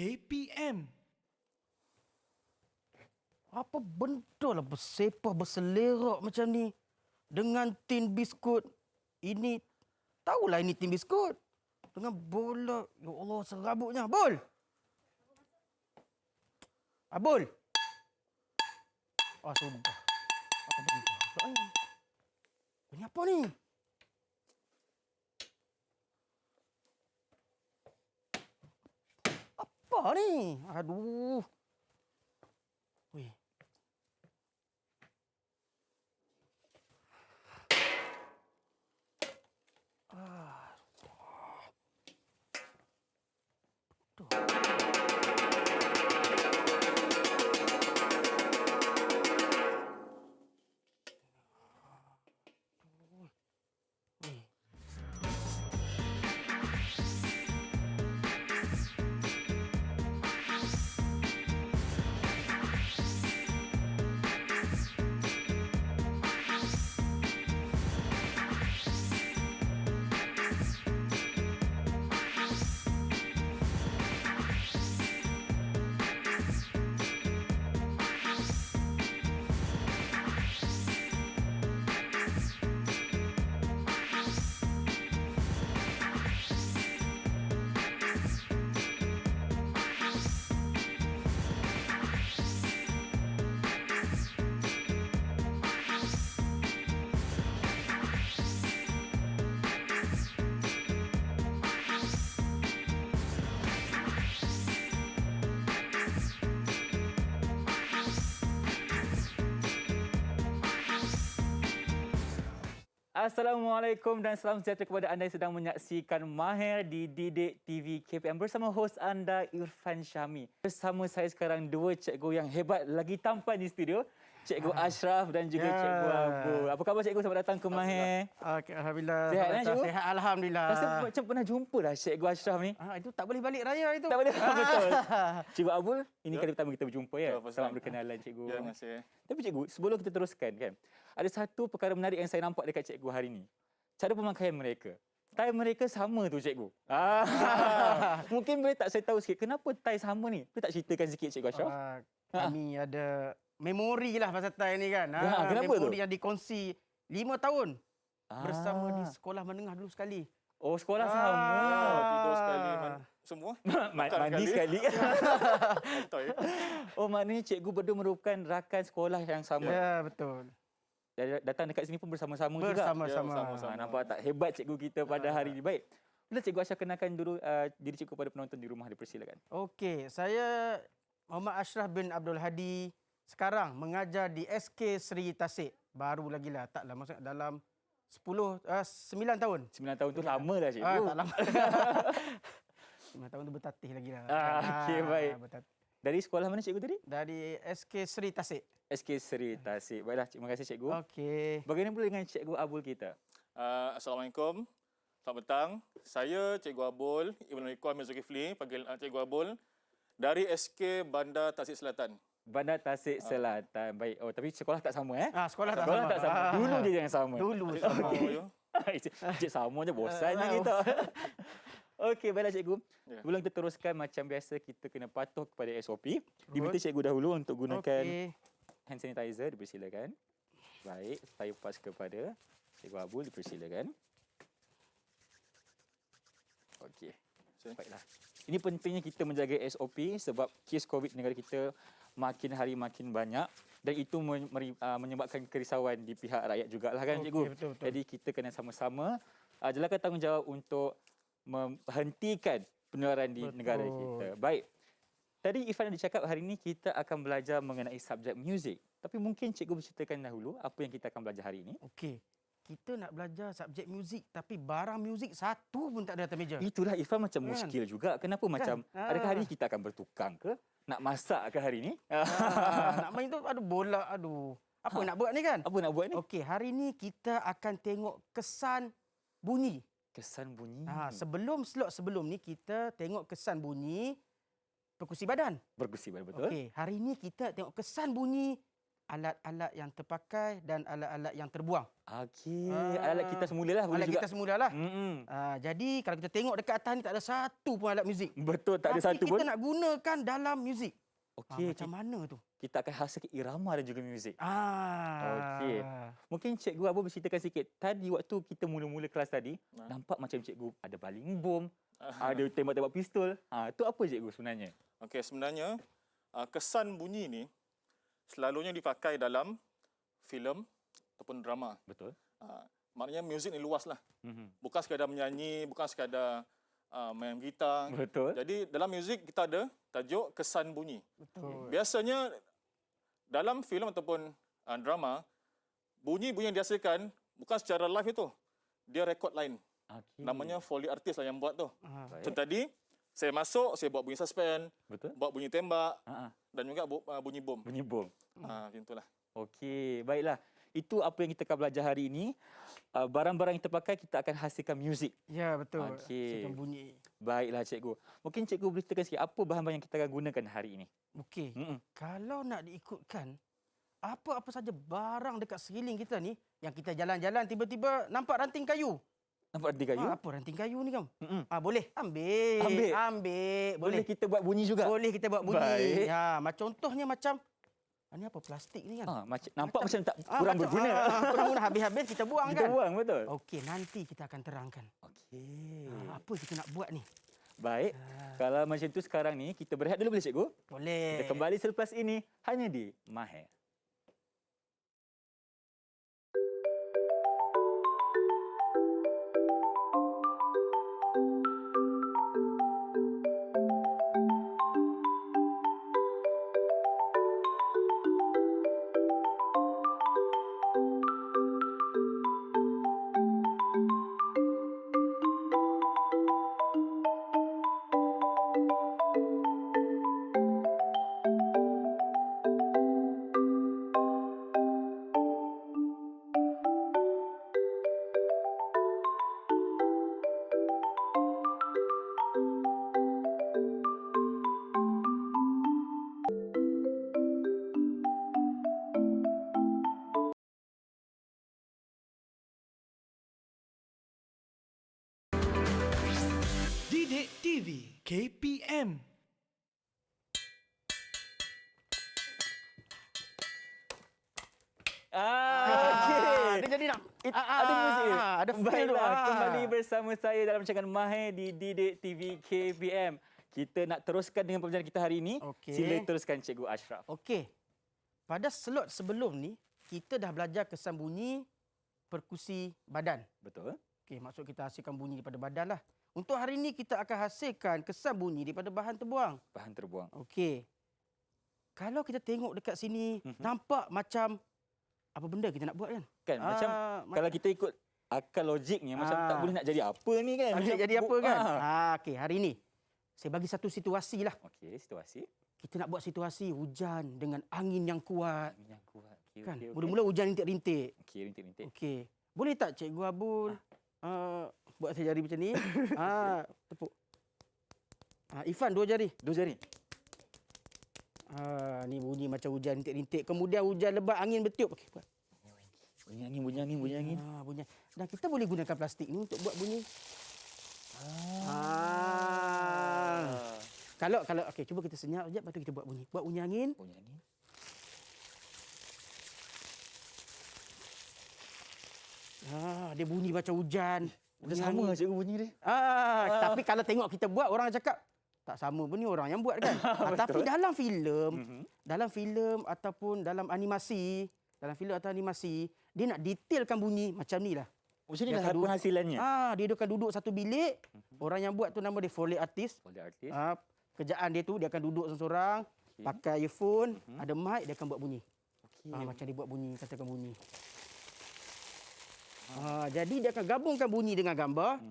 KPM. Apa benda lah bersepah, berselerak macam ni. Dengan tin biskut. Ini, tahulah ini tin biskut. Dengan bola. Ya Allah, serabutnya. Abul! Abul! Ah, sudah. Apa benda pula ni? Ini apa ni? Apa ni? Aduh. Weh. Assalamualaikum dan salam sejahtera kepada anda yang sedang menyaksikan Mahir di Didik TV KPM bersama hos anda Irfan Syami. Bersama saya sekarang dua cikgu yang hebat lagi tampan di studio, Cikgu Ashraf dan juga Cikgu Abu. Apa khabar cikgu? Selamat datang ke Mahir. Okay, Alhamdulillah. Sihat cikgu? Sihat, Alhamdulillah. Rasa macam pernah jumpa dah Cikgu Ashraf ni. Itu tak boleh balik raya itu. Tak boleh. Betul. Cikgu Abul, ini kali pertama kita berjumpa ya. Ya, Selamat berkenalan cikgu. Ya, terima kasih. Tapi cikgu, sebelum kita teruskan kan, ada satu perkara menarik yang saya nampak dekat cikgu hari ini. Cara pemakaian mereka. Tai mereka sama tu cikgu. Mungkin boleh tak saya tahu sikit kenapa tai sama ni? Boleh tak ceritakan sikit cikgu Ashraf? Kami ada memori lah pasal tai ni kan. Kenapa memori tu? yang dikongsi 5 tahun bersama di sekolah menengah dulu sekali. Oh, sekolah sama. Tidur sekali, semua. Mandi sekali. Toy. Oh, maknanya cikgu berdua merupakan rakan sekolah yang sama. Ya, betul. Datang dekat sini pun bersama-sama juga. Bersama-sama. Nampak tak hebat cikgu kita pada hari ini. Baik. Bila cikgu Ashraf kenalkan dulu diri cikgu pada penonton di rumah, dipersilakan. Okey, saya Muhammad Ashraf bin Abdul Hadi. Sekarang mengajar di SK Seri Tasik. Baru lagi lah, taklah maksud dalam 9 tahun. 9 tahun tu lama dah cikgu. Tak lama. 9 tahun tu bertatih lagi lah. Okey, baik. Dari sekolah mana cikgu tadi? Dari SK Seri Tasik. SK Seri Tasik. Baiklah, terima kasih cikgu. Okey. Bagaimana pula dengan cikgu Abul kita? Assalamualaikum. Selamat petang. Saya Cikgu Abul, Ibn Maliku Amir Zulkifli, panggil Cikgu Abul dari SK Bandar Tasik Selatan. Bandar Tasik Selatan. Baik. Oh, tapi sekolah tak sama Sekolah tak sekolah sama. tak sama. Dulu je yang sama. Dulu. Cik sama je bosan je kita. Okey, baiklah cikgu. Ya. Sebelum kita teruskan macam biasa kita kena patuh kepada SOP. Diminta cikgu dahulu untuk gunakan hand sanitizer, dipersilakan. Baik, saya pas kepada Cikgu Abul, dipersilakan. Okey. Baiklah. Ini pentingnya kita menjaga SOP sebab kes COVID negara kita makin hari makin banyak dan itu menyebabkan kerisauan di pihak rakyat jugalah kan cikgu. Betul. Jadi kita kena sama-sama jalankan tanggungjawab untuk menghentikan penularan di negara kita. Baik. Tadi Irfan ada cakap hari ini kita akan belajar mengenai subjek muzik. Tapi mungkin cikgu berceritakan dahulu apa yang kita akan belajar hari ini. Okey. Kita nak belajar subjek muzik tapi barang muzik satu pun tak ada atas meja. Itulah Irfan macam muskil juga. Kenapa macam adakah hari ini kita akan bertukang ke? Nak masak ke hari ini? Nak main tu bola Apa nak buat ni kan? Apa nak buat ni? Okey, hari ni kita akan tengok kesan bunyi. Kesan bunyi. Sebelum ni kita tengok kesan bunyi perkusi badan. Perkusi badan, betul. Okey, hari ni kita tengok kesan bunyi alat-alat yang terpakai dan alat-alat yang terbuang. Okey, alat kita semula lah boleh Alat juga. kita semula lah. Mm-mm. Jadi kalau kita tengok dekat atas ni tak ada satu pun alat muzik. Betul, tak ada Tapi satu kita pun. nak gunakan dalam muzik. Okey, Macam mana tu? kita akan hasilkan irama dan juga muzik. Ah. Okey. Mungkin Cikgu Abu berceritakan sikit. Tadi waktu kita mula-mula kelas tadi, nampak macam Cikgu ada baling bom, ada tembak-tembak pistol. Tu apa Cikgu sebenarnya? Okey, sebenarnya kesan bunyi ni selalunya dipakai dalam filem ataupun drama. Betul. Maknanya muzik ni luas lah. Mhm. Bukan sekadar menyanyi, bukan sekadar main gitar. Betul. Jadi dalam muzik kita ada tajuk kesan bunyi. Betul. Biasanya dalam filem ataupun drama, bunyi-bunyi yang dihasilkan bukan secara live itu. Dia rekod lain. Okey. Namanya Foley artist lah yang buat tu. Baik. Contoh tadi, saya masuk, saya buat bunyi suspend, Betul. buat bunyi tembak Ha. dan juga bunyi bom. Bunyi bom. Macam itulah. Okey, baiklah. Itu apa yang kita akan belajar hari ini. Barang-barang yang terpakai kita akan hasilkan muzik. Ya, betul. Okey. Sekan bunyi. Baiklah Cikgu. Mungkin Cikgu boleh ceritakan sikit apa bahan-bahan yang kita akan gunakan hari ini. Okey. Mm-mm. Kalau nak diikutkan, apa-apa saja barang dekat sekeliling kita ni, yang kita jalan-jalan tiba-tiba nampak ranting kayu. Nampak ranting kayu? Apa ranting kayu ni kam? Mm-mm. Boleh. Ambil. Boleh Boleh. kita buat bunyi juga? Boleh kita buat bunyi. Baik. Contohnya macam ni apa plastik ni kan? Nampak macam tak kurang berguna. Kurang guna habis-habis kita buang Kita kan? buang, betul? Okey, nanti kita akan terangkan. Okey. Apa kita nak buat ni? Baik. Kalau macam tu sekarang ni, kita berehat dulu boleh Cikgu? Boleh. Kita kembali selepas ini hanya di Mahir. Didik TV KPM. Dia jadi nak. Ada muzik dia? Ada feel tu. Baiklah, kembali bersama saya dalam rancangan Mahir di Didik TV KPM. Kita nak teruskan dengan pembelajaran kita hari ini. Okey. Sila teruskan Cikgu Ashraf. Okey. Pada slot sebelum ni, kita dah belajar kesan bunyi perkusi badan. Betul? Okey, maksud kita hasilkan bunyi daripada badan lah. Untuk hari ini kita akan hasilkan kesan bunyi daripada bahan terbuang. Bahan terbuang. Okey. Kalau kita tengok dekat sini, nampak macam apa benda kita nak buat kan? Kan macam kalau kita ikut akal logiknya macam tak boleh nak jadi apa ni kan? Nak Macam jadi apa kan? Ah. Okey, hari ini saya bagi satu situasi lah. Okey, situasi. Kita nak buat situasi hujan dengan angin yang kuat. Angin yang kuat. Okey, Kan? okey, okey. Mula-mula hujan rintik-rintik. Okey, rintik-rintik. Okey. Boleh tak Cikgu Abul buat saya jari macam ni? Tepuk. Ifan dua jari. Dua jari. Ni bunyi macam hujan rintik-rintik. Kemudian hujan lebat, angin bertiup. Okey, buat. Bunyi angin, bunyi angin, bunyi angin. Bunyi. Dan kita boleh gunakan plastik ni untuk buat bunyi. Kalau okey, cuba kita senyap sekejap, lepas tu kita buat bunyi. Buat bunyi angin. Bunyi angin. Dia bunyi macam hujan. Dah sama lah Cikgu bunyi dia. Tapi kalau tengok kita buat, orang cakap tak sama pun ni orang yang buat kan. Tapi dalam filem ataupun dalam animasi, dia nak detailkan bunyi macam ni lah. Macam ni Dia lah akan penghasilannya. Dia akan duduk satu bilik. Orang yang buat tu nama dia Foley artist. Oleh artis. Kerjaan dia tu dia akan duduk seorang-seorang, pakai earphone, ada mic, dia akan buat bunyi. Okey. Macam dia buat bunyi, katakan bunyi. Jadi dia akan gabungkan bunyi dengan gambar.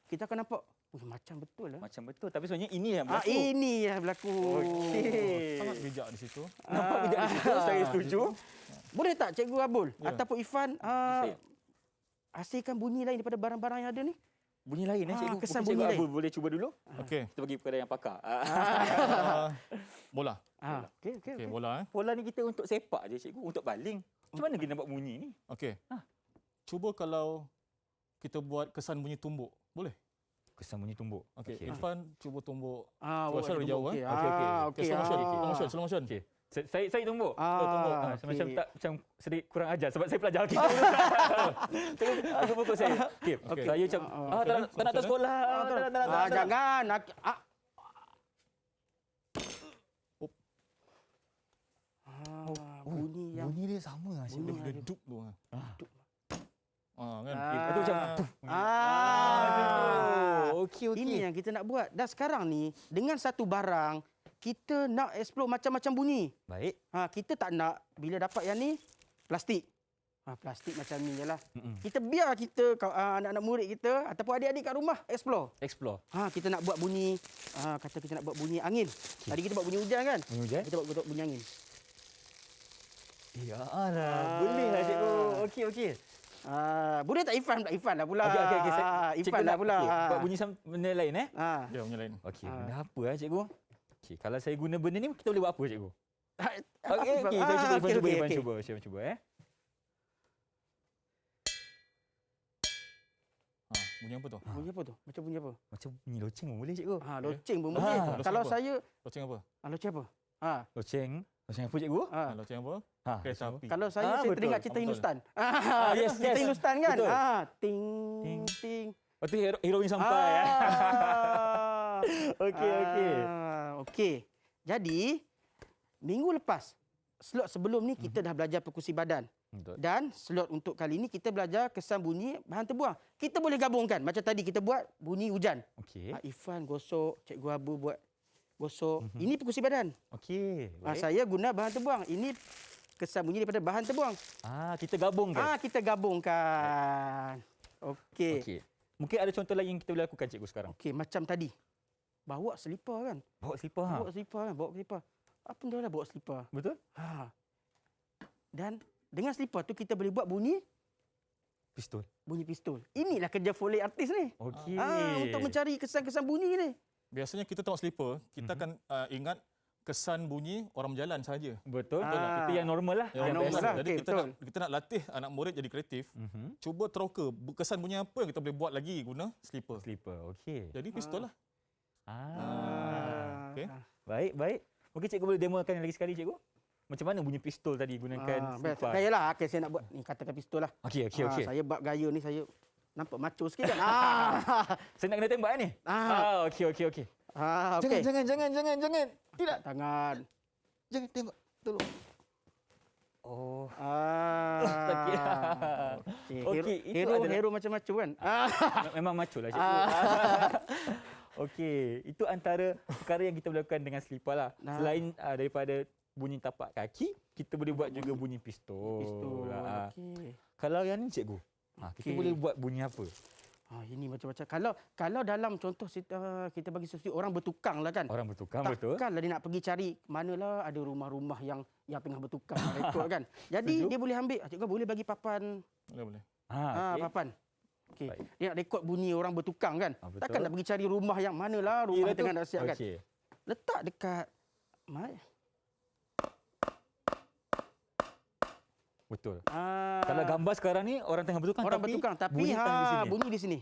Kita akan nampak, macam betul lah. Macam betul. Tapi sebenarnya ini yang berlaku. Ini yang berlaku. Okey. Sangat bijak di situ. Nampak bijak di situ. Saya setuju. Boleh tak Cikgu Abul Ya. ataupun Ifan Saya. hasilkan bunyi lain daripada barang-barang yang ada ni? Bunyi lain cikgu. kesan Mungkin bunyi cikgu lain. Abul boleh cuba dulu. Okey. Kita bagi kepada yang pakar. Bola. Okey. Bola. Bola ni kita untuk sepak je cikgu, untuk baling. Macam mana kita nak buat bunyi ni? Okey. Cuba kalau kita buat kesan bunyi tumbuk. Boleh? Kesan bunyi tumbuk. Okey. Irfan cuba tumbuk. Awak Syarul jauh, okey. Okey. Slow motion. Slow motion. Okey. Saya tumbuk. tumbuk. Macam tak macam sedikit kurang ajar sebab saya pelajar. Okey. Aku pukul saya. Okey. Okey. Saya macam tak nak tahu sekolah. Tak nak. Jangan. Bunyi yang Bunyi dia sama lah cikgu. Dia duk tu. Kan. Lepas tu macam Okey. Ini yang kita nak buat. Dan sekarang ni dengan satu barang kita nak explore macam-macam bunyi. Baik. Kita tak nak bila dapat yang ni plastik. Plastik macam ni je lah. Kita biar kita anak-anak murid kita ataupun adik-adik kat rumah explore. Kita nak buat bunyi kata kita nak buat bunyi angin. Tadi kita buat bunyi hujan kan? Bunyi hujan? Kita buat bunyi angin. Ya lah. Boleh lah cikgu. Okey. Boleh tak Ifan lah pula. Okey. Ifan lah pula. Buat bunyi benda lain Dia punya lain. Okey, benda apa cikgu? Okey, kalau saya guna benda ni kita boleh buat apa cikgu? Okey, Saya cuba. Bunyi apa tu? Bunyi apa tu? Macam bunyi apa? Macam bunyi loceng pun boleh cikgu. Loceng pun boleh. Kalau apa? saya Loceng apa? loceng apa? Loceng apa cikgu? Loceng apa? Kereta api. Kalau saya betul. teringat cerita Betul. Hindustan. Yes. Cerita Hindustan kan? Betul. Ting. Lepas tu heroin sampai. Okey. Okey. Jadi minggu lepas slot sebelum ni kita dah belajar perkusi badan. Betul. Dan slot untuk kali ni kita belajar kesan bunyi bahan terbuang. Kita boleh gabungkan. Macam tadi kita buat bunyi hujan. Okey. Ifan gosok, Cikgu Abu buat gosok. Ini perkusi badan. Okey. Saya guna bahan terbuang. Ini kesan bunyi daripada bahan terbuang. Kita gabungkan. Kita gabungkan. Okey. Okey. Mungkin ada contoh lain yang kita boleh lakukan cikgu sekarang. Okey, macam tadi. Bawa selipar kan? Bawa selipar. Bawa selipar kan? Bawa selipar. Apa benda lah bawa selipar? Betul? Dan dengan selipar tu kita boleh buat bunyi Pistol. bunyi pistol. Inilah kerja foley artis ni. Okey. Untuk mencari kesan-kesan bunyi ni. Biasanya kita tengok slipper, kita akan ingat kesan bunyi orang berjalan sahaja. Betul. Itu yang normal lah. Yang normal biasa. lah. Jadi Okey, kita nak latih anak murid jadi kreatif. Cuba teroka kesan bunyi apa yang kita boleh buat lagi guna slipper. Okey. Jadi pistol lah. Okey. Baik. Mungkin cikgu boleh demokan lagi sekali cikgu. Macam mana bunyi pistol tadi gunakan selipar? Gayalah. Okey, saya nak buat ni katakan pistol lah. Okey. Saya buat gaya ni saya nampak macho sikit kan. Saya nak kena tembak ni. Okey. Okey. Jangan. Tidak. Tangan. Jangan tembak. Tolong. Oh. Sakit. Okey, itu Hero macam macho kan? Memang macho lah cikgu. Okey, itu antara perkara yang kita boleh lakukan dengan selipar lah. Selain daripada bunyi tapak kaki, kita boleh buat juga bunyi pistol. Okey. Kalau yang ni cikgu, kita boleh buat bunyi apa? Ini macam-macam. Kalau dalam contoh kita bagi sesuatu orang bertukang lah kan. Orang bertukang, betul. Takkanlah dia nak pergi cari manalah ada rumah-rumah yang tengah bertukang rekod kan. Jadi dia boleh ambil, cikgu boleh bagi papan. Boleh. Okay. Papan. Okey. Baik. Dia nak rekod bunyi orang bertukang kan. Betul. Takkan nak pergi cari rumah yang manalah rumah yang tengah nak siap kan. Okey. Letak dekat Betul. Kalau gambar sekarang ni orang tengah bertukang tapi bunyi di sini.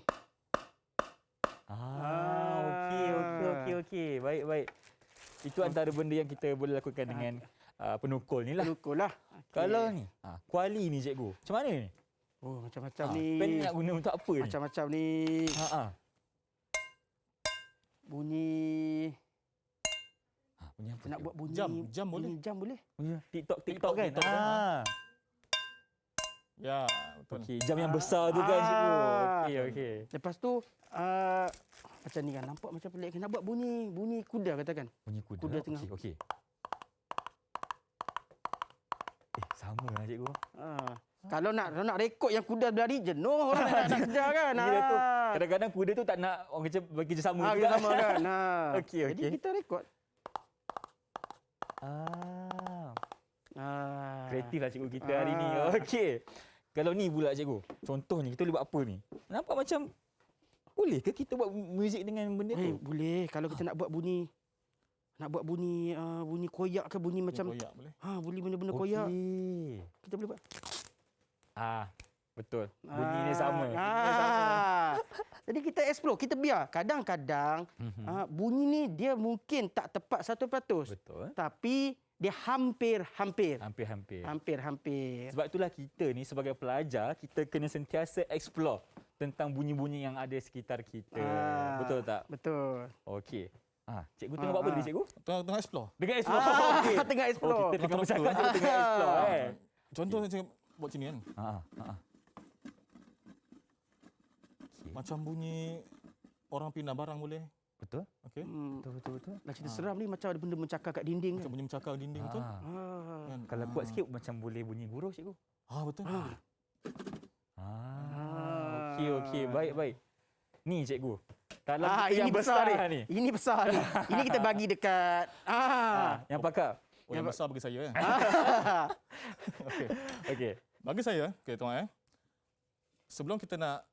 Okey. Baik. Itu antara benda yang kita boleh lakukan dengan penukul ni lah. Penukul lah. Kalau ni, kuali ni cikgu. Macam mana ni? Macam-macam ni. Pen ni nak guna untuk apa ni? Macam-macam ni. Bunyi Bunyi apa? nak buat bunyi. Jam boleh? Jam boleh. Bunyi TikTok kan? TikTok. Ya, betul. Okey, jam yang besar tu kan cikgu. Okey. Lepas tu macam ni kan nampak macam pelik. Nak buat bunyi kuda katakan. Bunyi kuda. Kuda tengah. Okey. Sama lah cikgu. Kalau nak rekod yang kuda berlari jenuh orang nak kejar kan. Kadang-kadang kuda tu tak nak orang kerja bagi kerja sama juga. Sama kan. Okey. Jadi kita rekod. Kreatif lah cikgu kita hari ni. Okey. Kalau ni pula cikgu. Contohnya kita boleh buat apa ni? Nampak macam Boleh ke kita buat muzik dengan benda tu? Boleh kalau kita nak buat bunyi bunyi koyak ke bunyi macam Koyak boleh. boleh benda-benda koyak. Okey. Kita boleh buat. Betul. Bunyi ni sama. Bunyi sama. Jadi kita explore, kita biar. Kadang-kadang bunyi ni dia mungkin tak tepat 100%. Betul. Tapi dia hampir-hampir. Hampir-hampir. Sebab itulah kita ni sebagai pelajar, kita kena sentiasa explore tentang bunyi-bunyi yang ada sekitar kita. Betul tak? Betul. Okey. Cikgu tengok buat apa tadi cikgu? Tengah explore. Tengah explore. Okey. Tengah explore. Kita tengah bercakap, kita tengah explore. Contoh saya buat sini kan. Macam bunyi orang pindah barang boleh. Betul? Okey. Betul. Lah cerita seram ni macam ada benda mencakar kat dinding Macam kan. bunyi mencakar dinding betul? Kan? Kalau kuat sikit macam boleh bunyi guruh cikgu. Betul. Okey. Baik. Ni cikgu. Kalau Ini yang besar ni. Ini besar ni. Ini kita bagi dekat Yang pakar. Yang besar bagi saya. Okey. Bagi saya, tuan sebelum kita nak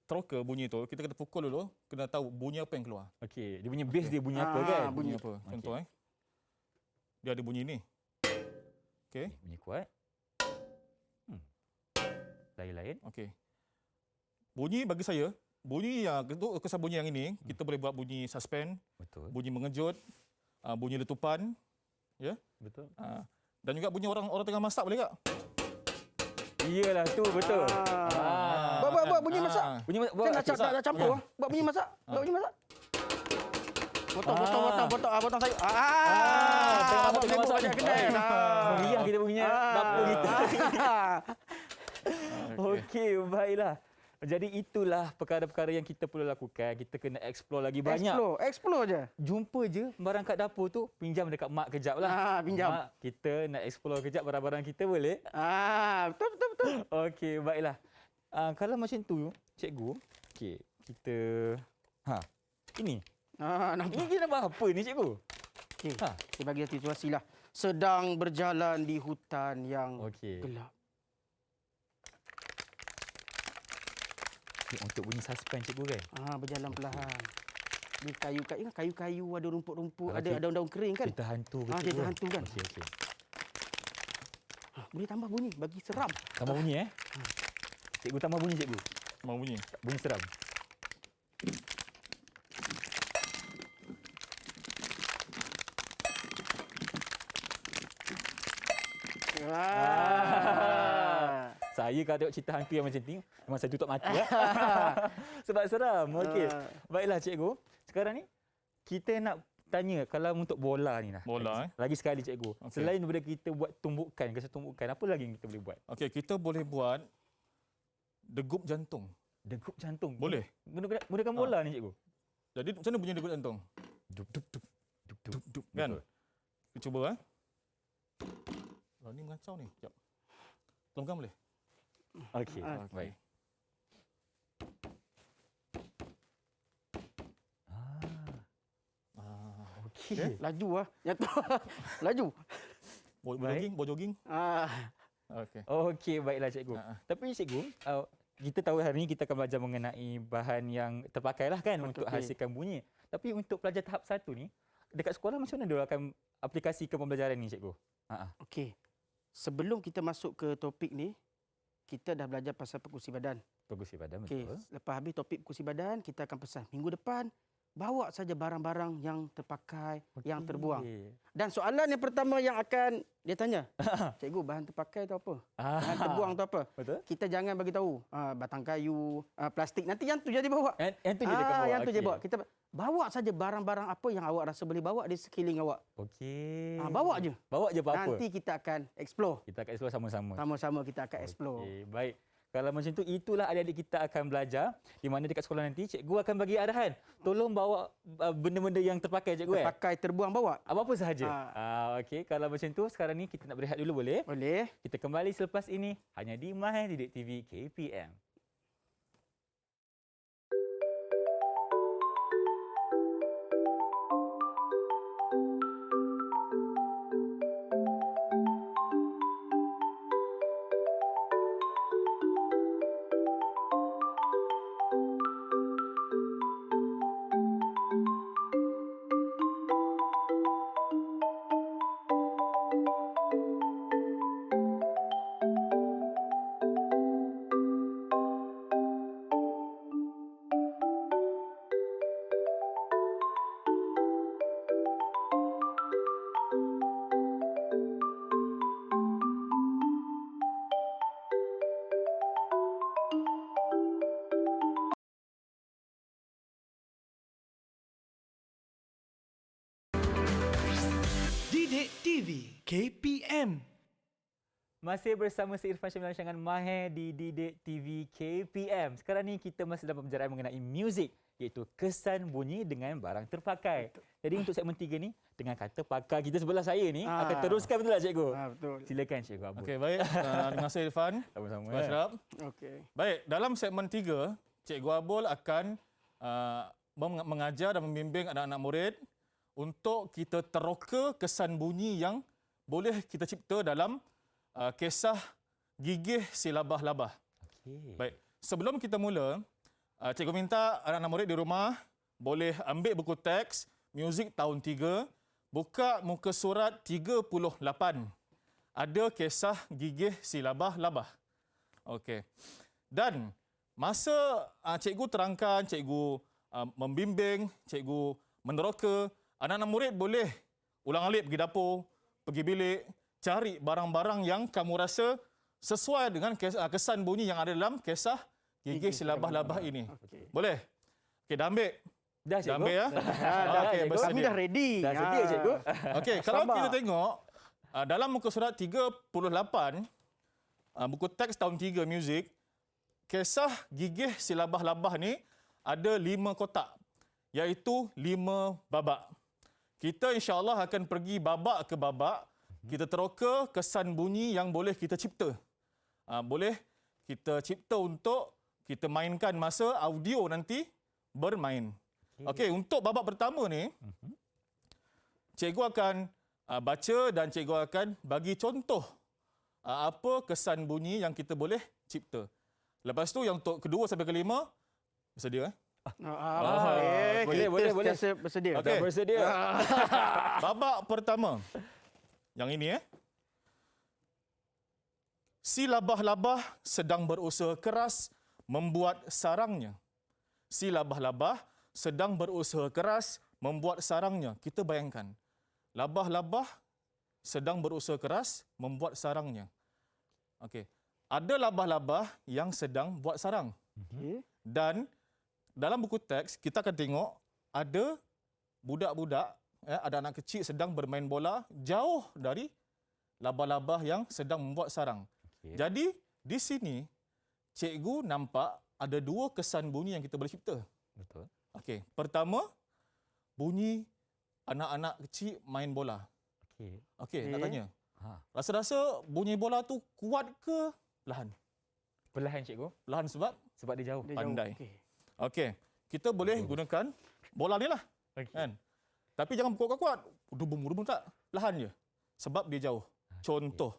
troka bunyi tu, kita kena pukul dulu, kena tahu bunyi apa yang keluar. Okey, dia punya bass dia bunyi apa kan? Bunyi apa? Contoh dia ada bunyi ni. Okey. Bunyi kuat. Lain-lain. Okey. Bunyi bagi saya, bunyi yang untuk kesan bunyi yang ini, kita boleh buat bunyi suspend, Betul. bunyi mengejut, bunyi letupan, ya. Betul. Dan juga bunyi orang tengah masak boleh tak? Iyalah tu betul. Buat bunyi masak. Bunyi Saya nak campur. Buat bunyi masak. Buat bunyi masak. Potong sayur. Tengah masak banyak kedai. Meriah kita bunyinya dapur kita. Okey, baiklah. Jadi itulah perkara-perkara yang kita perlu lakukan. Kita kena explore lagi banyak. Explore je. Jumpa je barang kat dapur tu, pinjam dekat mak kejap lah. Pinjam. Mak, kita nak explore kejap barang-barang kita boleh? Betul. Okey, baiklah. Kalau macam tu, cikgu, okey, kita ini. Nampak. Ini kita nak buat apa ni, cikgu? Okey. Saya bagi situasi lah. Sedang berjalan di hutan yang Okey. gelap. Untuk bunyi suspend cikgu kan? Berjalan perlahan. Di kayu-kayu ada rumput-rumput, Kalau ada daun kering kan? Cerita hantu ke Cerita hantu kan? Okey. Boleh tambah bunyi bagi seram. Tambah bunyi Cikgu tambah bunyi cikgu. Mau bunyi. Bunyi seram. Saya kalau tengok cerita hantu yang macam ni, memang saya tutup mata. Sebab seram. Okey. Baiklah cikgu. Sekarang ni kita nak tanya kalau untuk bola ni lah. Bola Lagi sekali cikgu. Okey. Selain daripada kita buat tumbukan, apa lagi yang kita boleh buat? Okey, kita boleh buat degup jantung. Degup jantung. Boleh. Menggunakan bola ni cikgu. Jadi macam mana bunyi degup jantung? Dup dup dup. Dup dup dup. Kan? Betul. Kita cuba Kalau ni mengacau ni. Sekejap. Tolongkan boleh? Okey. Baik. Okey. Laju Yang tu laju. Bawa jogging. Okey. Okey, baiklah cikgu. Tapi cikgu, kita tahu hari ini kita akan belajar mengenai bahan yang terpakailah kan untuk hasilkan bunyi. Tapi untuk pelajar tahap 1 ni, dekat sekolah macam mana dia akan aplikasikan pembelajaran ni cikgu? Okey. Sebelum kita masuk ke topik ni, kita dah belajar pasal perkusi badan. Perkusi badan Okey, betul. lepas habis topik perkusi badan, kita akan pesan minggu depan bawa saja barang-barang yang terpakai, yang terbuang. Dan soalan yang pertama yang akan dia tanya, cikgu bahan terpakai tu apa? Bahan terbuang tu apa? Betul. Kita jangan bagi tahu batang kayu, plastik. Nanti yang tu jadi bawa. Yang tu je dia akan bawa. Yang tu je bawa. Kita bawa saja barang-barang apa yang awak rasa boleh bawa di sekeliling awak. Okey. Bawa je. Bawa je apa-apa. Nanti kita akan explore. Kita akan explore sama-sama. Sama-sama kita akan explore. Okey, baik. Kalau macam tu, itulah adik-adik kita akan belajar. Di mana dekat sekolah nanti, cikgu akan bagi arahan. Tolong bawa benda-benda yang terpakai, cikgu. Terpakai, terbuang, bawa. Apa-apa sahaja. Okey, kalau macam tu, sekarang ni kita nak berehat dulu boleh? Boleh. Kita kembali selepas ini, hanya di My Didik TV KPM. KPM. Masih bersama saya Irfan Syamil rancangan Mahir di Didik TV KPM. Sekarang ni kita masih dalam pembincangan mengenai muzik, iaitu kesan bunyi dengan barang terpakai. Jadi untuk segmen 3 ni, dengan kata pakar kita sebelah saya ni akan teruskan, betul tak cikgu? Betul. Silakan cikgu Abul. Okey, baik. Terima kasih Irfan. Sama-sama. Tuan Ashraf. Okey. Baik, dalam segmen 3, Cikgu Abul akan mengajar dan membimbing anak-anak murid untuk kita teroka kesan bunyi yang boleh kita cipta dalam kisah gigih si labah-labah. Okey. Baik, sebelum kita mula, cikgu minta anak-anak murid di rumah boleh ambil buku teks muzik tahun 3, buka muka surat 38. Ada kisah gigih si labah-labah. Okey. Dan masa cikgu terangkan, cikgu membimbing, cikgu meneroka, anak-anak murid boleh ulang-alik pergi dapur, pergi bilik, cari barang-barang yang kamu rasa sesuai dengan kesan bunyi yang ada dalam kisah gigih si labah-labah ini. Okey. Boleh? Okey, dah ambil? Dah Dah cikgu. ambil ya? Dah, Okey, cikgu. Kami bersedia. dah ready. Dah sedia cikgu. Okey, kalau Sabar. kita tengok dalam muka surat 38, buku teks tahun 3 muzik, kisah gigih si labah-labah ni ada 5 kotak, iaitu 5 babak. Kita insya-Allah akan pergi babak ke babak, kita teroka kesan bunyi yang boleh kita cipta. Boleh kita cipta untuk kita mainkan masa audio nanti bermain. Okey, untuk babak pertama ni, cikgu akan baca dan cikgu akan bagi contoh apa kesan bunyi yang kita boleh cipta. Lepas tu yang untuk kedua sampai kelima, bersedia? boleh. Bersedia. Okey. Dah bersedia. Babak pertama. Yang ini Si labah-labah sedang berusaha keras membuat sarangnya. Si labah-labah sedang berusaha keras membuat sarangnya. Kita bayangkan. Labah-labah sedang berusaha keras membuat sarangnya. Okey. Ada labah-labah yang sedang buat sarang. Okey. Dan dalam buku teks kita akan tengok ada budak-budak, ada anak kecil sedang bermain bola jauh dari labah-labah yang sedang membuat sarang. Okey. Jadi di sini cikgu nampak ada 2 kesan bunyi yang kita boleh cipta. Betul. Okey, pertama bunyi anak-anak kecil main bola. Okey. Okey, nak tanya. Ha. Rasa-rasa bunyi bola tu kuat ke perlahan? Perlahan cikgu, Perlahan sebab sebab dia jauh. Dia jauh. Pandai. Okey. okey, kita boleh gunakan bola ni lah. Okey. Kan? Tapi jangan kuat-kuat. Dubung tak. Perlahan je. Sebab dia jauh. Contoh.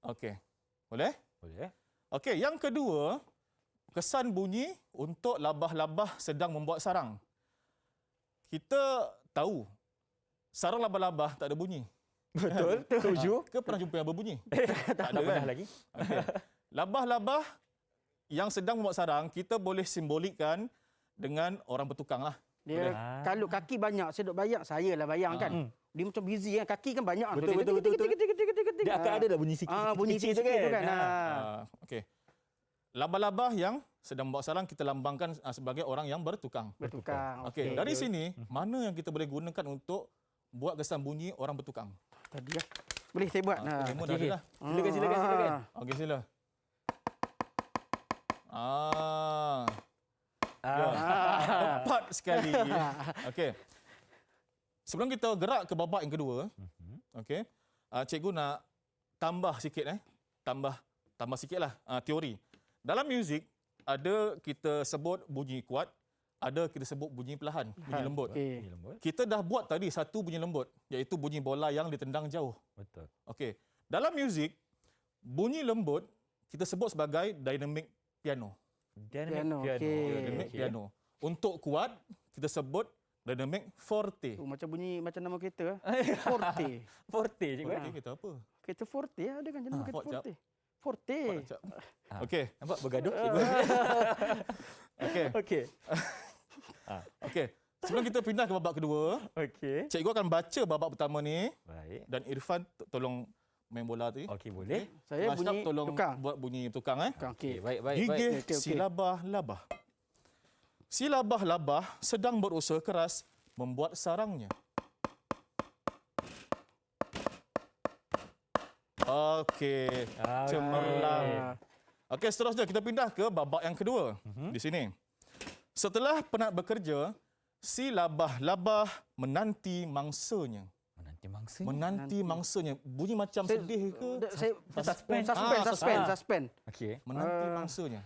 Okey. Boleh? Boleh. Okey, yang kedua, kesan bunyi untuk labah-labah sedang membuat sarang. Kita tahu sarang labah-labah tak ada bunyi. Betul. Setuju. Ke pernah jumpa yang berbunyi? Tak pernah lagi. Okey. Labah-labah yang sedang membuat sarang, kita boleh simbolikkan dengan orang bertukang lah. Dia Ah. kalau kaki banyak, saya duk bayang, saya lah bayang kan. Dia macam busy kan, kaki kan banyak. Betul. Dia akan ada lah bunyi sikit. bunyi sikit tu kan. Okey. Labah-labah yang sedang membuat sarang kita lambangkan sebagai orang yang bertukang. Bertukang. Okey, dari sini mana yang kita boleh gunakan untuk buat kesan bunyi orang bertukang? Tadi ya. Boleh saya buat. Demo dah ada dah. Silakan. Okey, sila. Ya. Tepat sekali. Okey. Sebelum kita gerak ke babak yang kedua, okey. Cikgu nak tambah sikit tambah sikitlah teori. Dalam muzik ada kita sebut bunyi kuat, ada kita sebut bunyi perlahan, bunyi lembut. Okey. Kita dah buat tadi satu bunyi lembut, iaitu bunyi bola yang ditendang jauh. Betul. Okey. Dalam muzik, bunyi lembut kita sebut sebagai dynamic piano. Piano, okey. Dynamic piano. Untuk kuat, kita sebut dynamic forte. Macam bunyi macam nama kereta. Forte. Forte cikgu. Forte kita apa? Kereta Forte ada kan nama kereta Fort jap. Forte. Forte. Jap. Okey. Nampak bergaduh cikgu. Okey. Okey. Okey. Sebelum kita pindah ke babak kedua, Okey. cikgu akan baca babak pertama ni Baik. dan Irfan tolong main bola tadi. Okey, boleh. Saya Ashraf bunyi tolong tukang. buat bunyi tukang Tukang. Okey, Okey. baik. Gigih Okey, si okey. labah-labah. Si labah-labah sedang berusaha keras membuat sarangnya. Okey, cemerlang. Okey, seterusnya kita pindah ke babak yang kedua di sini. Setelah penat bekerja, si labah-labah menanti mangsanya. Menanti mangsa. Menanti mangsanya. Bunyi macam sedih ke? Suspend. Okey. Menanti mangsanya.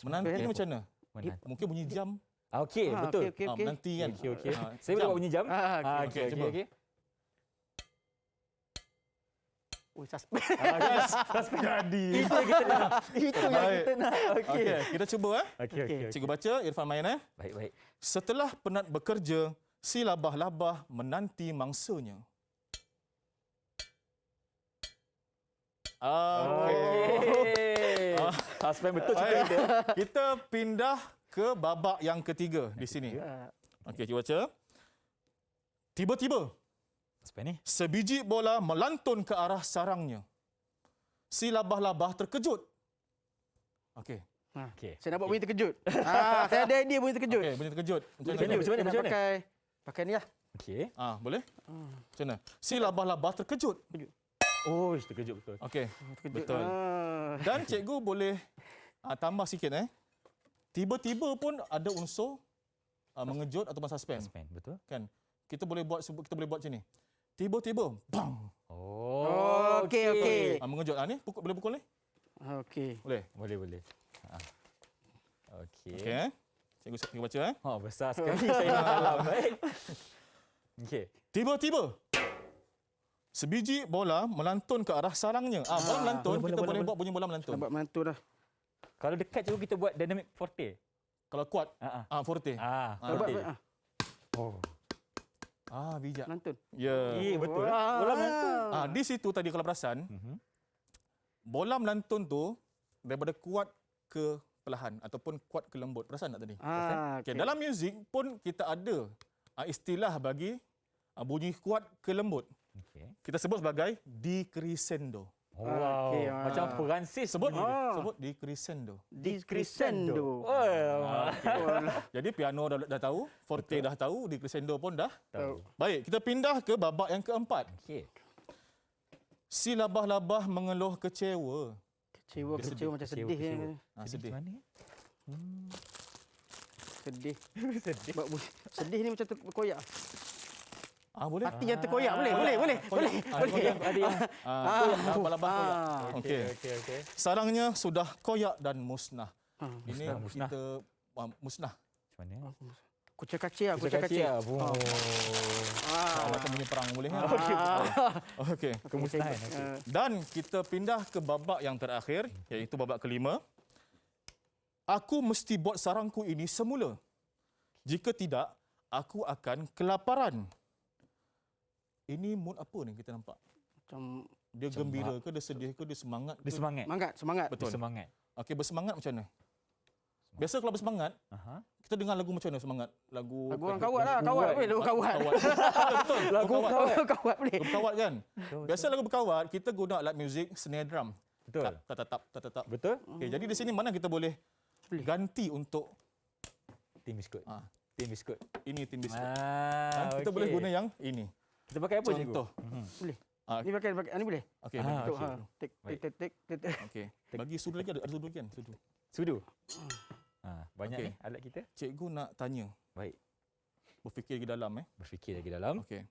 Menanti ni macam mana? Menanti. Mungkin bunyi jam. Okey, betul. Okey. Menanti kan. Okey. Ah, Saya boleh jam. buat bunyi jam? okey, cuba. okey. Suspend. Suspend jadi. Itu yang kita nak. Itu yang Baik. kita nak. Okey. Okey, kita cuba Okey. Cikgu baca, Irfan main Baik. Setelah penat bekerja, si labah-labah menanti mangsanya. Okey. Suspend betul cerita Baik. kita. Kita pindah ke babak yang ketiga di sini. Okey, cikgu baca. Tiba-tiba, Suspend ni. sebiji bola melantun ke arah sarangnya. Si labah-labah terkejut. Okey. Okey. Saya nak buat bunyi terkejut. Saya ada idea bunyi terkejut. Okey, bunyi terkejut. Macam Macam mana? mana? Saya nak pakai ni lah. Okey. Boleh? Macam mana? Si labah-labah terkejut. Oh, terkejut betul. Okey. Terkejut. Betul. Dan cikgu boleh tambah sikit Tiba-tiba pun ada unsur mengejut atau suspend. Suspend, betul. Kan? Kita boleh buat macam ni. Tiba-tiba bang. Oh, Okey. Mengejut. Ni boleh pukul ni? Okey. Boleh. Boleh. Okey. Okey. Cikgu baca Oh, besar sekali saya nak dalam. Baik. Okey. Tiba-tiba sebiji bola melantun ke arah sarangnya. Bola melantun, kita boleh buat bunyi bola melantun. Nak buat menantu dah. Kalau dekat cikgu kita buat dynamic forte. Kalau kuat, forte. Forte. Buat. Oh. Bijak. Menantun. Ya. Betul. Bola melantun. Di situ tadi kalau perasan, bola melantun tu daripada kuat ke perlahan ataupun kuat ke lembut. Perasan tak tadi? Okay. Dalam muzik pun kita ada istilah bagi bunyi kuat ke lembut. Okey. Kita sebut sebagai decrescendo. Wow. Okey, Macam Perancis Sebut bunyi dia. sebut decrescendo. Decrescendo. Oh. Jadi piano dah tahu, forte dah tahu, decrescendo pun dah. Tahu. Baik, kita pindah ke babak yang keempat. Okey. Si labah-labah mengeluh kecewa. Kecewa macam sedih. Sedih. Mana? Sedih. Sedih. Buat bunyi. Sedih ni macam terkoyak. Boleh? Hati yang terkoyak. Boleh. Ada yang Labah-labah koyak. Okey. okey. Sarangnya sudah koyak dan musnah. Ini musnah. kita musnah. Macam mana? Kucing-kacir. Oh. Macam bunyi perang boleh kan? Okey. Kemusnahan. Dan kita pindah ke babak yang terakhir, iaitu babak kelima. Aku mesti buat sarangku ini semula. Jika tidak, aku akan kelaparan. Ini mood apa ni kita nampak? Macam Dia gembira ke, dia sedih ke, dia semangat ke? Dia semangat. semangat. Betul. Dia semangat. Okey, bersemangat macam mana? Biasa kalau bersemangat, kita dengar lagu macam mana semangat? Lagu Lagu orang kawat lah. Kawat boleh. Lagu kawat. Betul. Lagu kawat boleh. Lagu berkawat kan? Biasa lagu berkawat, kita guna alat muzik snare drum. Betul. Tatap. Betul? Okey, jadi di sini mana kita boleh ganti untuk Tim biskut. Ah. Tim biskut. ini tin biskut. Dan kita boleh guna yang ini. Kita pakai apa cikgu? Contoh. Boleh. Ah. Ni pakai ni boleh. Okey, Ah, bagi. okey. Tik. Okey. Bagi sudu lagi ada sudu lagi kan? Sudu. Sudu. Banyak Okey. ni alat kita. Cikgu nak tanya. Baik. Berfikir lagi dalam Berfikir lagi dalam. Okey.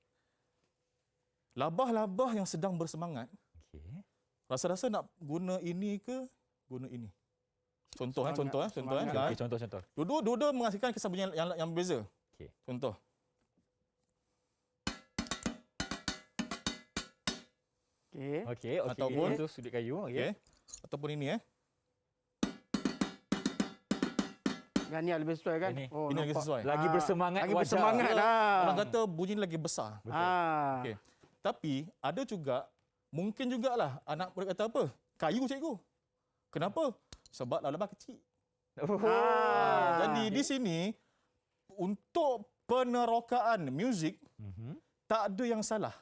Labah-labah yang sedang bersemangat, Okey. rasa-rasa nak guna ini ke guna ini? Contoh Semangat. kan. Okey, contoh. Dua-dua menghasilkan kesan bunyi yang berbeza. Okey. Contoh. Okey. Okey. Ataupun- Itu sudut kayu. Okey. Ataupun ini Yang ni lebih sesuai kan? Ini. Oh, Ini lagi nampak. sesuai. Lagi bersemangat Lagi wajah. bersemangat lah. Orang kata bunyi lagi besar. Okey. Tapi ada juga mungkin jugalah anak murid kata apa? Kayu cikgu. Kenapa? Sebab labah kecil. Jadi di sini untuk penerokaan muzik tak ada yang salah.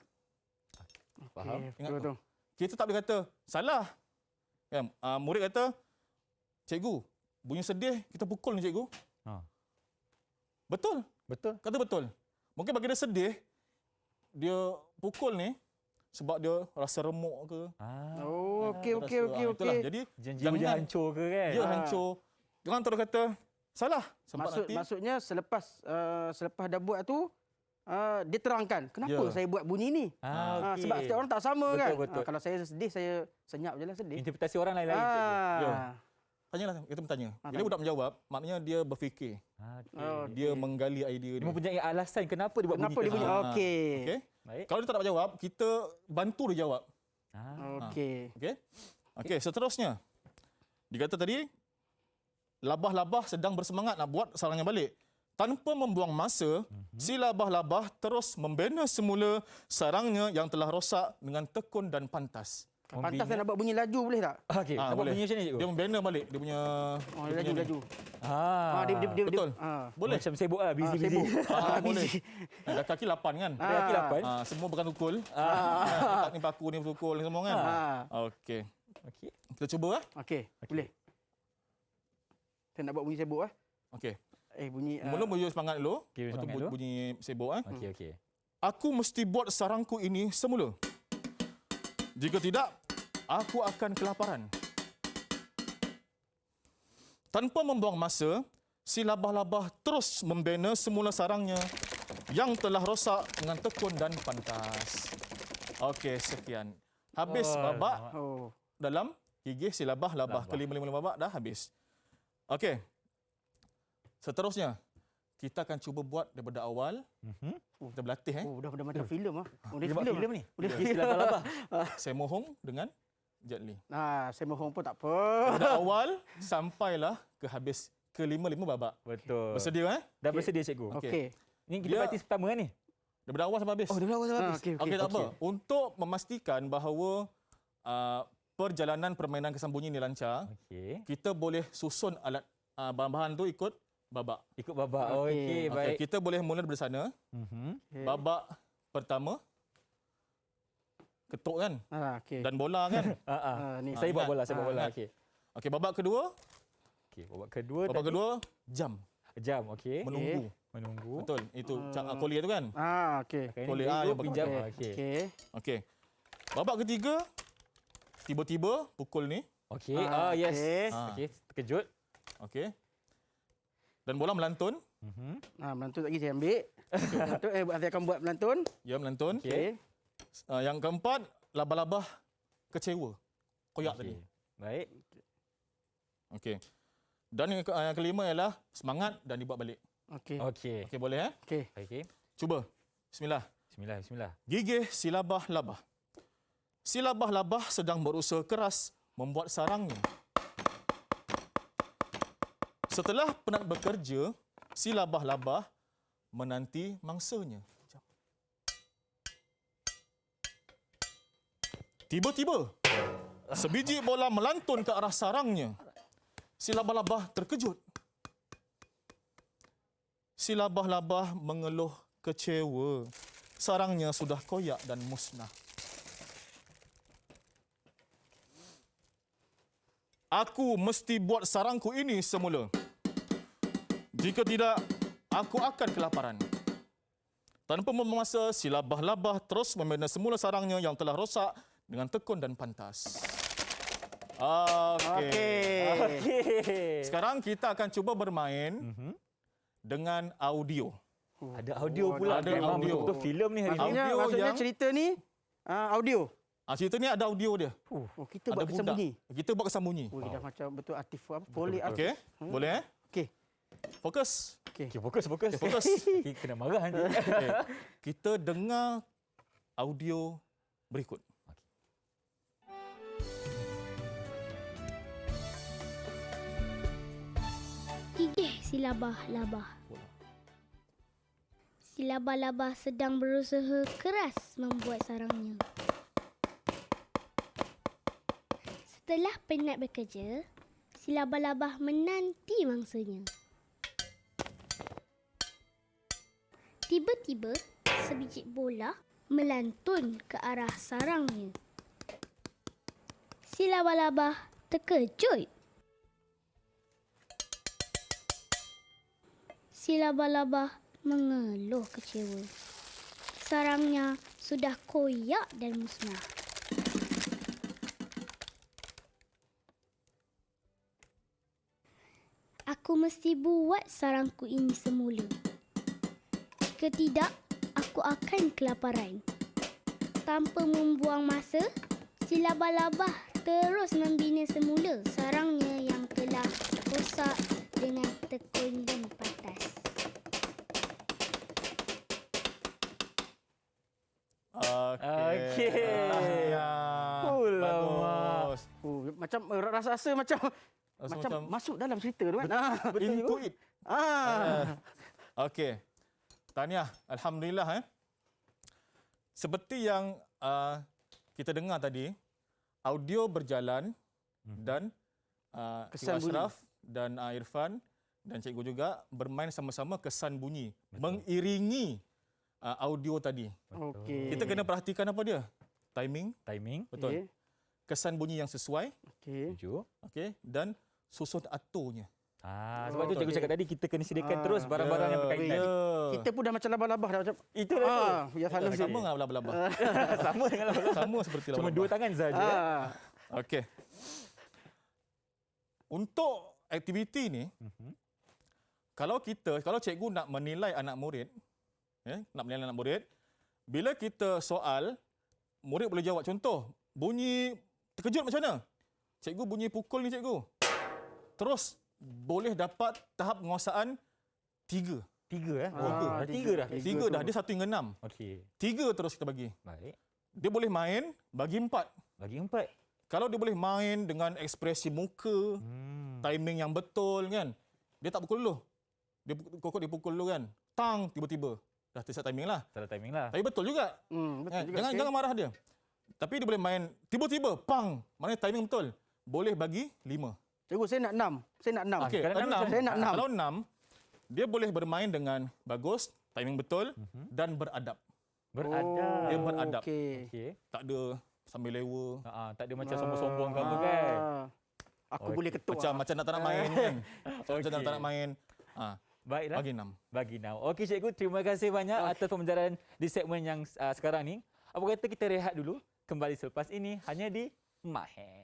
Faham? Ingat Betul. Kita tak boleh kata salah. Kan? Murid kata, cikgu, bunyi sedih kita pukul ni cikgu. Ha. Betul. Betul. Kata betul. Mungkin bagi dia sedih, dia pukul ni sebab dia rasa remuk ke. Oh, okey. Itulah. Jadi Janji dia hancur ke kan? dia hancur. Jangan terus kata salah. Sebab nanti Maksudnya selepas dah buat tu, dia terangkan kenapa saya buat bunyi ni. Okey. Sebab setiap orang tak sama Betul, kan. betul. Kalau saya sedih, saya senyap je lah sedih. Interpretasi orang lain-lain. cikgu. Ya. Tanyalah, kita bertanya. Bila budak menjawab, maknanya dia berfikir. Okey. Dia menggali idea Dia dia. mempunyai alasan kenapa dia buat Kenapa bunyi dia bunyi? tersebut. Okey. Okey. Baik. Kalau dia tak dapat jawab, kita bantu dia jawab. Okey. Okey. Okey, seterusnya. Dikata tadi, labah-labah sedang bersemangat nak buat sarangnya balik. Tanpa membuang masa, si labah-labah terus membina semula sarangnya yang telah rosak dengan tekun dan pantas. Pantas saya nak buat bunyi laju boleh tak? Okey, nak buat boleh. bunyi macam ni cikgu? Dia membina balik dia punya Oh, laju. Dia betul. Boleh. Macam sibuk lah, busy. sibuk. Boleh. Dah kaki 8 kan? Ada kaki 8. Semua bukan tukul. Tak ni paku ni tukul ni semua kan? Okey. Okey. Kita cuba Okey, boleh. Saya nak buat bunyi sibuk Okey. bunyi Mula bunyi semangat dulu. Okey, Lepas tu semangat dulu. bunyi sibuk Okey. Aku mesti buat sarangku ini semula. Jika tidak, aku akan kelaparan. Tanpa membuang masa, si labah-labah terus membina semula sarangnya yang telah rosak dengan tekun dan pantas. Okey, sekian. Habis babak Oh. dalam gigih si labah-labah. Kelima-lima babak dah habis. Okey. Seterusnya, kita akan cuba buat daripada awal. Kita berlatih Oh, dah macam filem Oh, Dia buat filem ni. Boleh. Dia labah-labah. Saya mohong dengan Jet Li. Saya mohon pun tak apa. Daripada awal sampailah ke habis kelima-lima babak. Betul. Bersedia Dah bersedia cikgu. Okey. Ni kita Dia- praktis pertama kan ni? Daripada awal sampai habis. Oh, dia awal habis. Okey. Okey, tak apa. Untuk memastikan bahawa perjalanan permainan kesambunyi ini lancar, Okey. kita boleh susun alat bahan-bahan tu ikut babak. Ikut babak. Okey. Okey, baik. Okey, kita boleh mula daripada sana. Okay. Babak pertama ketuk kan Okey. dan bola kan. Ni Saya buat ingat. bola, saya buat bola. ingat. Okey. Okey, babak kedua, Okey, babak kedua jam jam, okey. menunggu. Menunggu. Betul. Itu koli tu kan. okey. Okey, Boleh, ni dia pinjam. pakai. Okey. Okey. Okey. Babak ketiga, tiba-tiba pukul ni. Okey. Yes. okey. Okey, terkejut. Okey. Dan bola melantun. Melantun lagi saya ambil. Melantun, saya akan buat melantun. Ya, melantun. Okey. Yang keempat, labah-labah kecewa. Koyak tadi. Baik. Okey. Dan yang kelima ialah semangat dan dibuat balik. Okey. Okey. Okey, boleh Okey. Okey. Cuba. Bismillah. Bismillah. Gigih si labah-labah. Si labah-labah sedang berusaha keras membuat sarangnya. Setelah penat bekerja, si labah-labah menanti mangsanya. Tiba-tiba, sebiji bola melantun ke arah sarangnya. Si labah-labah terkejut. Si labah-labah mengeluh kecewa. Sarangnya sudah koyak dan musnah. Aku mesti buat sarangku ini semula. Jika tidak, aku akan kelaparan. Tanpa membuang masa, si labah-labah terus membina semula sarangnya yang telah rosak dengan tekun dan pantas. Okey. Sekarang kita akan cuba bermain dengan audio. Ada audio pula. Ada Memang audio. betul-betul filem ni hari ni. Maksudnya yang- cerita ni audio. Cerita ni ada audio dia. Oh, kita Ada buat kesan bunyi. Kita buat kesan bunyi. Oh, dah macam betul artif apa? Poli Okey, boleh Okey. Fokus. Okey. Okey, fokus. Fokus. Okey, kena marah nanti. Okay. Kita dengar audio berikut. Gigih si labah-labah. Si labah-labah sedang berusaha keras membuat sarangnya. Setelah penat bekerja, si labah-labah menanti mangsanya. Tiba-tiba, sebiji bola melantun ke arah sarangnya. Si labah-labah terkejut. Si labah-labah mengeluh kecewa. Sarangnya sudah koyak dan musnah. Aku mesti buat sarangku ini semula. Jika tidak, aku akan kelaparan. Tanpa membuang masa, si labah-labah terus membina semula sarangnya yang telah rosak dengan tekun dan patas. Okey. Ya. Alamak. Bagus. Macam rasa-rasa macam Macam- masuk dalam cerita tu kan. Intuit. Okey. Tahniah. Alhamdulillah. Seperti yang kita dengar tadi, audio berjalan dan Kesan Cikgu Ashraf dan Irfan dan cikgu juga bermain sama-sama kesan bunyi. Mengiringi audio tadi. Okey. Kita kena perhatikan apa dia? Timing, Timing. betul. Kesan bunyi yang sesuai, Okey. Tujuh. okey, dan susun aturnya. Sebab tu cikgu okey. cakap tadi kita kena sediakan terus barang-barang yang berkaitan. Ya. Kita pun dah macam labah-labah dah macam. Itulah tu. Ya sana Sama sini. dengan laba-laba. Sama dengan Sama seperti Cuma laba-laba. dua tangan saja. Okey. Untuk aktiviti ni, kalau cikgu nak menilai anak murid, nak menilai anak murid, bila kita soal, murid boleh jawab. Contoh, bunyi terkejut macam mana? Cikgu bunyi pukul ni cikgu. Terus boleh dapat tahap penguasaan 3. Tiga Ah, Tiga dah. Tiga dah, dia 1 hingga 6. Okey. 3 terus kita bagi. Baik. Dia boleh main, bagi 4. Bagi 4. Kalau dia boleh main dengan ekspresi muka, timing yang betul kan. Dia tak pukul dulu. Dia pukul dulu kan. Tang tiba-tiba. Dah tersiap timing lah. Salah timing lah. Tapi betul juga. Betul Kan? juga. Jangan marah dia. Tapi dia boleh main tiba-tiba pang. Maknanya timing betul. Boleh bagi 5. Cikgu saya nak 6. Saya nak 6. Okey, kalau enam 6. macam Saya nak 6. Kalau 6, dia boleh bermain dengan bagus, timing betul dan beradab. Beradab. Dia beradab. Okey. Okey. Tak ada sambil lewa. Tak ada macam sombong-sombong ke apa kan. Aku boleh ketuk. Macam nak tak nak main kan. Macam nak tak nak main. Baiklah. Bagi 6. Bagi now. Okey cikgu, terima kasih banyak atas pembelajaran di segmen yang sekarang ni. Apa kata kita rehat dulu, kembali selepas ini hanya di Mahir.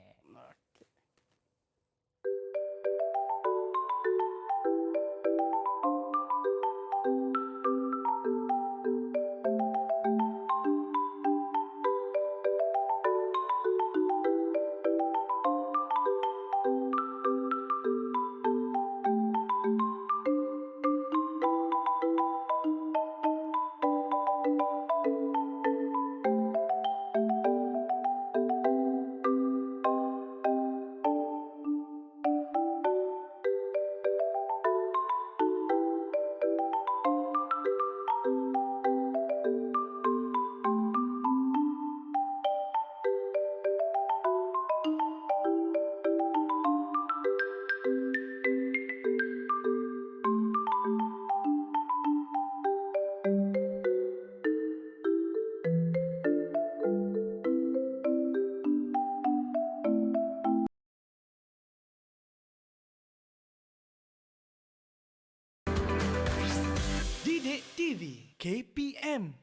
Didik TV KPM.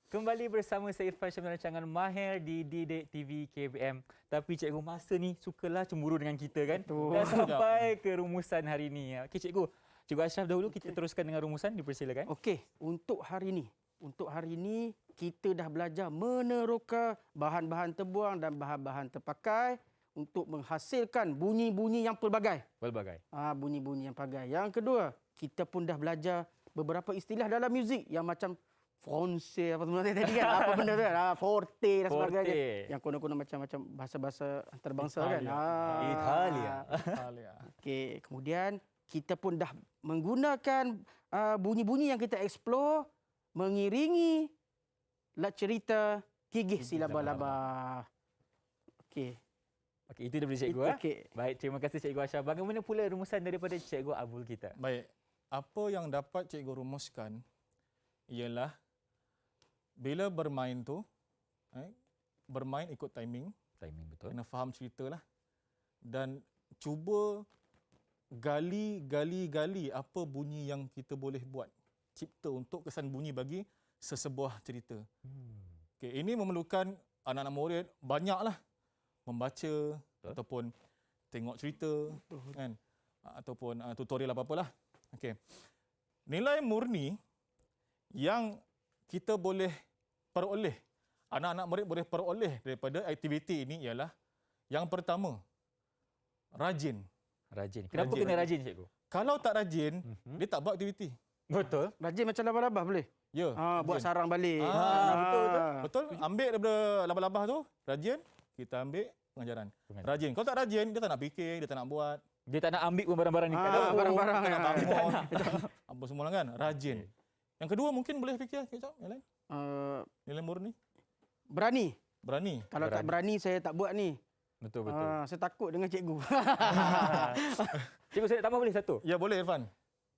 Kembali bersama saya Irfan Syamil rancangan Mahir di Didik TV KBM. Tapi cikgu masa ni sukalah cemburu dengan kita kan. Dah sampai ke rumusan hari ni. Okey cikgu. Cikgu Ashraf dahulu kita teruskan dengan rumusan, dipersilakan. Okey, untuk hari ni kita dah belajar meneroka bahan-bahan terbuang dan bahan-bahan terpakai untuk menghasilkan bunyi-bunyi yang pelbagai. Pelbagai. Bunyi-bunyi yang pelbagai. Yang kedua, kita pun dah belajar beberapa istilah dalam muzik yang macam Fonse apa semua tadi kan. Apa benda tu kan. Forte dan sebagainya. Forte. Yang kono-kono macam-macam bahasa-bahasa antarabangsa kan. Italia. Okey, kemudian kita pun dah menggunakan bunyi-bunyi yang kita explore mengiringi cerita Gigih si Laba-Laba. Okey. Okey, itu daripada cikgu. Okey. Baik, terima kasih cikgu Ashraf. Bagaimana pula rumusan daripada cikgu Abul kita? Baik. Apa yang dapat cikgu rumuskan ialah bila bermain tu, bermain ikut timing, Timing betul. kena faham cerita lah. Dan cuba gali apa bunyi yang kita boleh buat. cipta untuk kesan bunyi bagi sesebuah cerita. Okey, ini memerlukan anak-anak murid banyaklah membaca ataupun tengok cerita kan, ataupun tutorial apa-apalah. Okey. Nilai murni yang kita boleh peroleh, anak-anak murid boleh peroleh daripada aktiviti ini ialah yang pertama, rajin. Rajin. Kenapa Rajin. kena rajin, cikgu? Kalau tak rajin, dia tak buat aktiviti. Betul. Rajin macam labah-labah boleh? Ya. Buat rajin. sarang balik. betul. Betul, ambil daripada labah-labah tu, rajin, kita ambil pengajaran. Rajin. Kalau tak rajin, dia tak nak fikir, dia tak nak buat. Dia tak nak ambil pun barang-barang ni kat dapur. Barang-barang. Tak nak bangun. Apa semua kan? Rajin. Yang kedua mungkin boleh fikir kejap yang lain. Nilai murni. Berani. Berani. Kalau tak berani saya tak buat ni. Betul. Saya takut dengan cikgu. Cikgu, saya nak tambah boleh satu? Ya, boleh Irfan.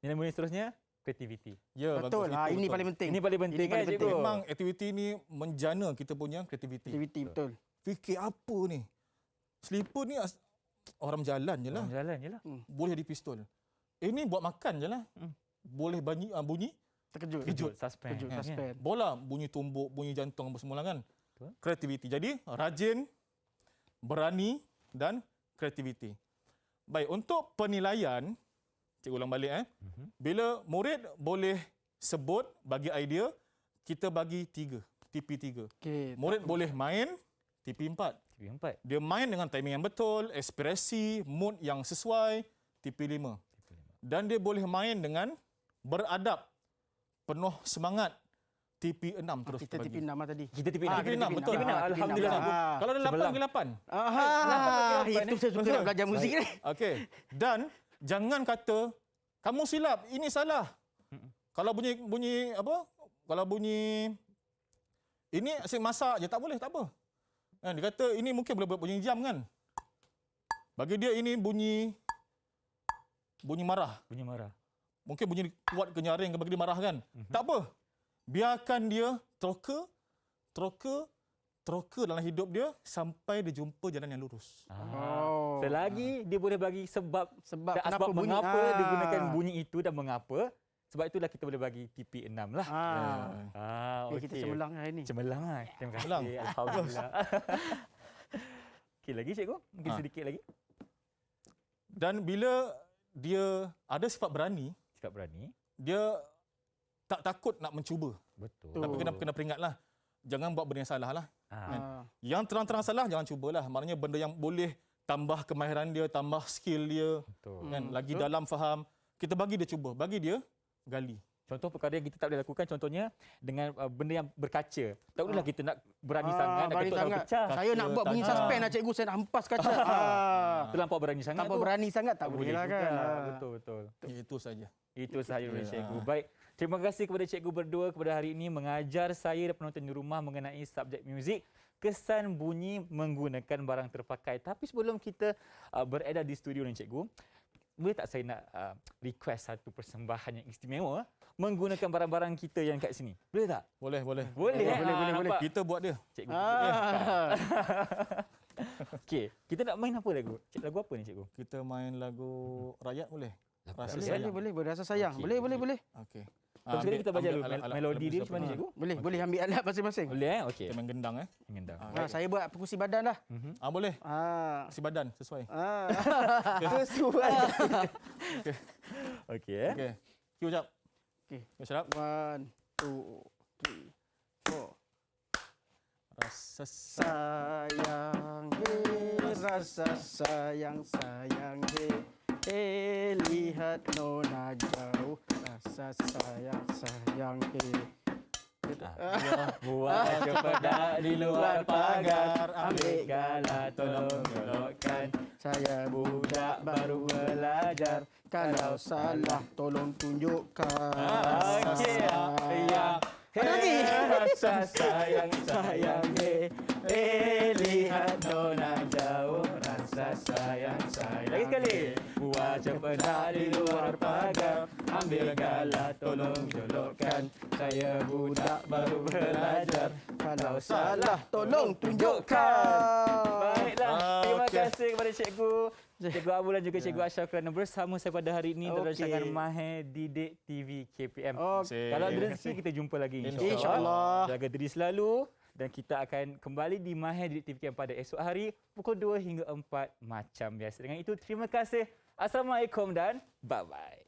Nilai murni seterusnya, kreativiti. Ya, Betul. bagus. Ini Itu paling penting. Ini paling penting Ini kan, paling cikgu? Memang aktiviti ni menjana kita punya kreativiti. Aktiviti betul. Fikir apa ni? Slipper ni orang berjalan je lah. Orang jalan je lah. Boleh jadi pistol. Ini buat makan je lah. Boleh bunyi Terkejut. kejut. Suspend. Terkejut. kan? Suspend. Bola bunyi tumbuk, bunyi jantung apa semua lah kan. Betul. Kreativiti. Jadi rajin, berani dan kreativiti. Baik, untuk penilaian, cikgu ulang balik bila murid boleh sebut bagi idea, kita bagi 3, TP3. Okey. Murid boleh main, TP4. TP4. Dia main dengan timing yang betul, ekspresi, mood yang sesuai, TP5. Dan dia boleh main dengan beradab, penuh semangat, TP6 terus Kita bagi. TP6 lah tadi. Kita TP6. TP6, betul. TP6. Alhamdulillah. Kalau ada 8 ke 8. Itu saya suka nak belajar muzik ni. Okey. Dan jangan kata kamu silap, ini salah. Kalau bunyi apa? Kalau bunyi ini asyik masak je tak boleh, tak apa. Kan dia kata ini mungkin boleh buat bunyi jam kan. Bagi dia ini bunyi marah. Bunyi marah. Mungkin bunyi kuat ke nyaring ke bagi dia marah kan. Tak apa. Biarkan dia troka dalam hidup dia sampai dia jumpa jalan yang lurus. Selagi dia boleh bagi sebab dan kenapa asbab bunyi. mengapa dia gunakan bunyi itu dan mengapa. Sebab itulah kita boleh bagi TP6 lah. Kita cemerlang hari ni. Cemerlang lah. Terima kasih. Cemerlang. Alhamdulillah. Okey, lagi cikgu? Mungkin sedikit lagi. Dan bila dia ada sifat berani, Cakap berani. dia tak takut nak mencuba. Betul. Tapi kena peringatlah. Jangan buat benda yang salah lah. Ah. Yang terang-terang salah jangan cubalah. Maknanya benda yang boleh tambah kemahiran dia, tambah skill dia, Betul. kan lagi dalam faham. Kita bagi dia cuba, bagi dia gali. Contoh perkara yang kita tak boleh lakukan contohnya dengan benda yang berkaca. Tak bolehlah kita nak berani sangat nak berani ketuk sangat. pecah. Saya nak buat bunyi suspend lah cikgu. Saya nak hempas kaca. Terlampau berani sangat. Tanpa tu. berani sangat tak Tak boleh lah juga. kan. Betul. Itu saja. Itu sahaja dari cikgu. Baik, terima kasih kepada cikgu berdua kepada hari ini mengajar saya dan penonton di rumah mengenai subjek muzik, kesan bunyi menggunakan barang terpakai. Tapi sebelum kita beredar di studio ni cikgu, boleh tak saya nak request satu persembahan yang istimewa menggunakan barang-barang kita yang kat sini? Boleh tak? Boleh. Boleh. boleh. Nampak? Kita buat dia. Cikgu. Okey, kita nak main apa lagu? Lagu apa ni cikgu? Kita main lagu rakyat boleh? Rasa Boleh, sayang. Boleh. Berasa sayang. Okey, Boleh. Okey. Tapi sekali kita baca dulu alat melodi dia musik macam mana apa? cikgu? Boleh ambil alat masing-masing. Boleh okey. Kita main gendang Gendang. Saya buat perkusi badan lah. Boleh. Ah. Si badan sesuai. Sesuai. Okey Okey. Cue jap. Okey. Syarab. 1, 2, 3, 4. Rasa Sayang, rasa sayang, lihat nona jauh, rasa sayang, Buat kepada di luar pagar, ambil galah tolong golokkan. Saya budak baru belajar, kalau salah tolong tunjukkan. Okey, ya. Rasa sayang, lihat nona jauh, rasa sayang. Lagi sekali. Buat cepat di luar pagar, ambil galah tolong jolokkan. Saya budak baru belajar, Kalau salah tolong tunjukkan. Baiklah, terima Okey. kasih kepada cikgu. Cikgu Abu dan juga Cikgu Ashraf kerana bersama saya pada hari ini dalam Okey. rancangan Mahir Didik TV KPM. Okey. Kalau ada rezeki kita jumpa lagi InsyaAllah. Jaga diri selalu dan kita akan kembali di Mahir Didik TV KPM pada esok hari pukul 2 hingga 4 macam biasa. Dengan itu terima kasih. Assalamualaikum dan bye-bye.